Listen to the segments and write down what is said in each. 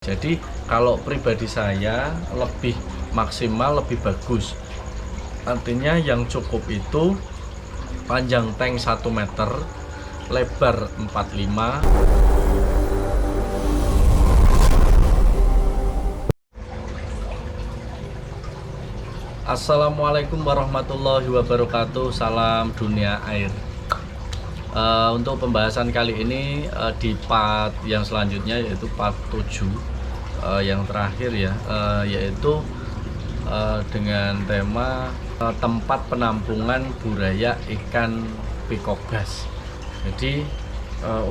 Jadi kalau pribadi saya lebih maksimal, lebih bagus. Artinya yang cukup itu panjang tank 1 meter, lebar 45. Assalamualaikum warahmatullahi wabarakatuh. Salam dunia air. Untuk pembahasan kali ini di part yang selanjutnya, yaitu part 7 yang terakhir ya, yaitu dengan tema tempat penampungan budidaya ikan peacock bass. Jadi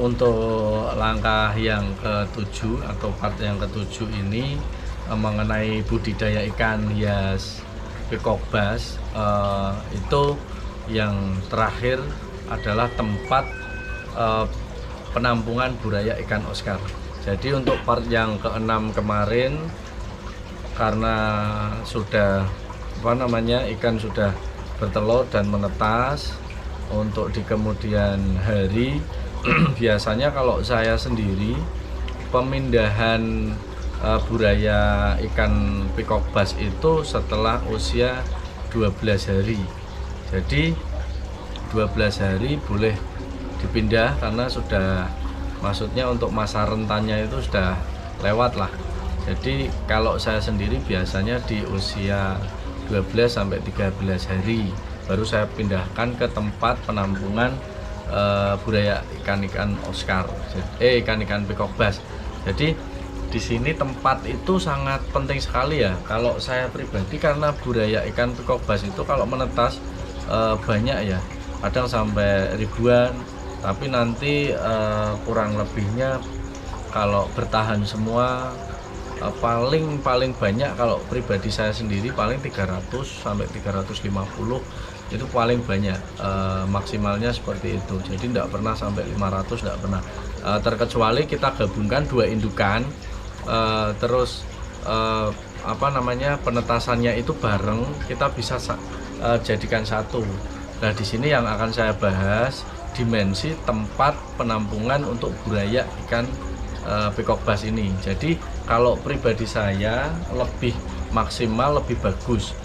untuk langkah yang ke-7 atau part yang ke-7 ini mengenai budidaya ikan hias peacock bass, itu yang terakhir adalah tempat penampungan budidaya ikan Oscar. Jadi untuk part yang ke-6 kemarin, karena sudah ikan sudah bertelur dan menetas, untuk di kemudian hari biasanya kalau saya sendiri pemindahan budidaya ikan peacock bass itu setelah usia 12 hari. Jadi 12 hari boleh dipindah karena sudah, maksudnya untuk masa rentannya itu sudah lewat lah. Jadi kalau saya sendiri biasanya di usia 12 sampai 13 hari baru saya pindahkan ke tempat penampungan budidaya ikan-ikan Oscar, ikan-ikan peacock bass. Jadi di sini tempat itu sangat penting sekali ya. Kalau saya pribadi, karena budidaya ikan peacock bass itu kalau menetas banyak ya, kadang sampai ribuan, tapi nanti kurang lebihnya kalau bertahan semua paling banyak, kalau pribadi saya sendiri paling 300 sampai 350 itu paling banyak, maksimalnya seperti itu. Jadi tidak pernah sampai 500, tidak pernah, terkecuali kita gabungkan 2 indukan, terus penetasannya itu bareng, kita bisa jadikan satu. Nah, di sini yang akan saya bahas dimensi tempat penampungan untuk budidaya ikan peacock bass ini. Jadi kalau pribadi saya lebih maksimal, lebih bagus.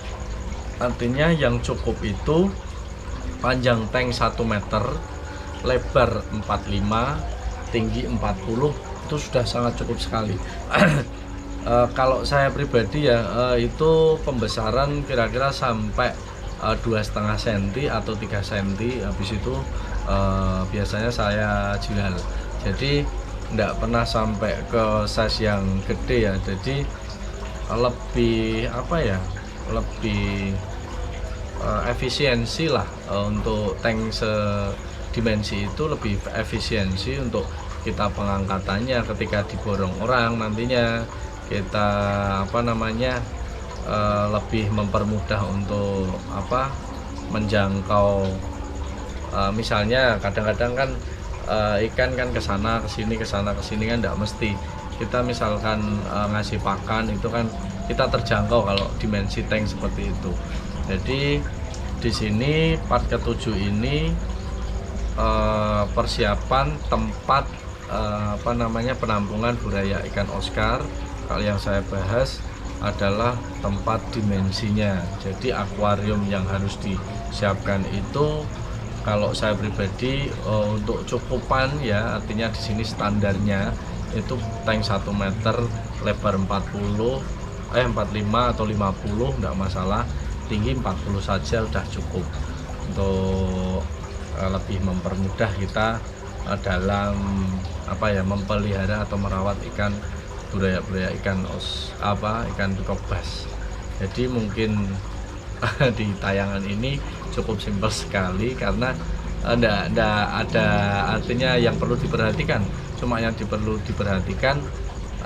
Artinya yang cukup itu panjang tank 1 meter, lebar 45, tinggi 40, itu sudah sangat cukup sekali. Kalau saya pribadi ya, itu pembesaran kira-kira sampai 2,5 cm atau 3 cm. Habis itu biasanya saya jual. Jadi tidak pernah sampai ke size yang gede ya. Jadi lebih lebih efisiensi lah, untuk tank sedimensi itu lebih efisiensi untuk kita pengangkatannya. Ketika diborong orang nantinya kita lebih mempermudah untuk menjangkau. Misalnya kadang-kadang kan ikan kan kesana kesini kan tidak mesti. Kita misalkan ngasih pakan itu kan kita terjangkau kalau dimensi tank seperti itu. Jadi di sini part ke-7 ini persiapan tempat penampungan budidaya ikan Oscar. Kalau yang saya bahas adalah tempat dimensinya. Jadi akuarium yang harus disiapkan itu, kalau saya pribadi untuk cukupan ya, artinya di sini standarnya itu tank 1 meter, lebar 45 atau 50 enggak masalah, tinggi 40 saja udah cukup untuk lebih mempermudah kita dalam memelihara atau merawat budidaya ikan peacock bass. Jadi mungkin di tayangan ini cukup simpel sekali, karena enggak ada artinya yang perlu diperhatikan. Cuma yang perlu diperhatikan,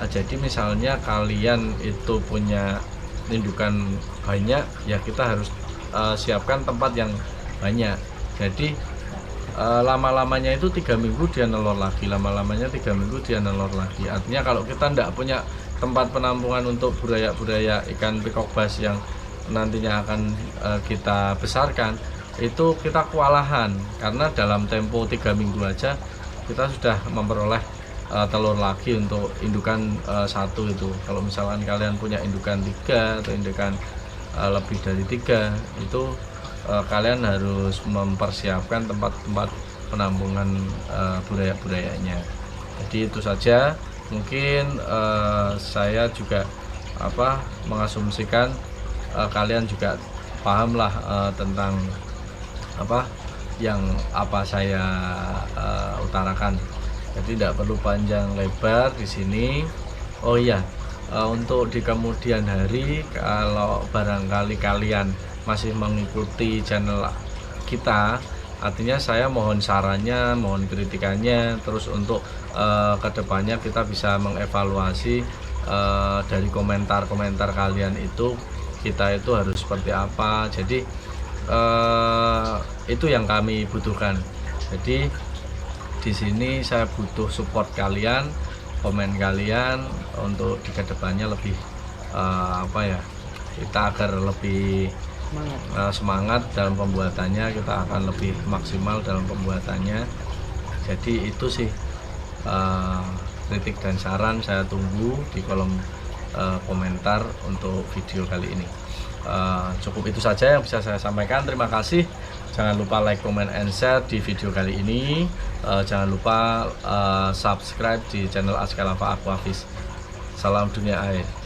jadi misalnya kalian itu punya indukan banyak ya, kita harus siapkan tempat yang banyak. Jadi lama-lamanya itu 3 minggu dia nelor lagi, Artinya kalau kita tidak punya tempat penampungan untuk budidaya ikan peacock bass yang nantinya akan kita besarkan, itu kita kewalahan, karena dalam tempo 3 minggu aja kita sudah memperoleh telur lagi untuk indukan satu itu. Kalau misalkan kalian punya indukan 3 atau indukan lebih dari 3 itu kalian harus mempersiapkan tempat-tempat penampungan budaya-budayanya. Jadi itu saja, mungkin saya juga mengasumsikan kalian juga pahamlah tentang yang saya utarakan. Jadi tidak perlu panjang lebar di sini. Oh iya, untuk di kemudian hari kalau barangkali kalian masih mengikuti channel kita, artinya saya mohon sarannya, mohon kritikannya, terus untuk kedepannya kita bisa mengevaluasi dari komentar-komentar kalian itu, kita itu harus seperti apa. Jadi itu yang kami butuhkan. Jadi di sini saya butuh support kalian, komen kalian untuk di kedepannya lebih kita agar lebih semangat dalam pembuatannya, kita akan lebih maksimal dalam pembuatannya. Jadi itu sih kritik dan saran saya tunggu di kolom komentar untuk video kali ini. Cukup itu saja yang bisa saya sampaikan. Terima kasih. Jangan lupa like, comment, and share di video kali ini. Jangan lupa subscribe di channel Askalava Aquafish. Salam dunia air.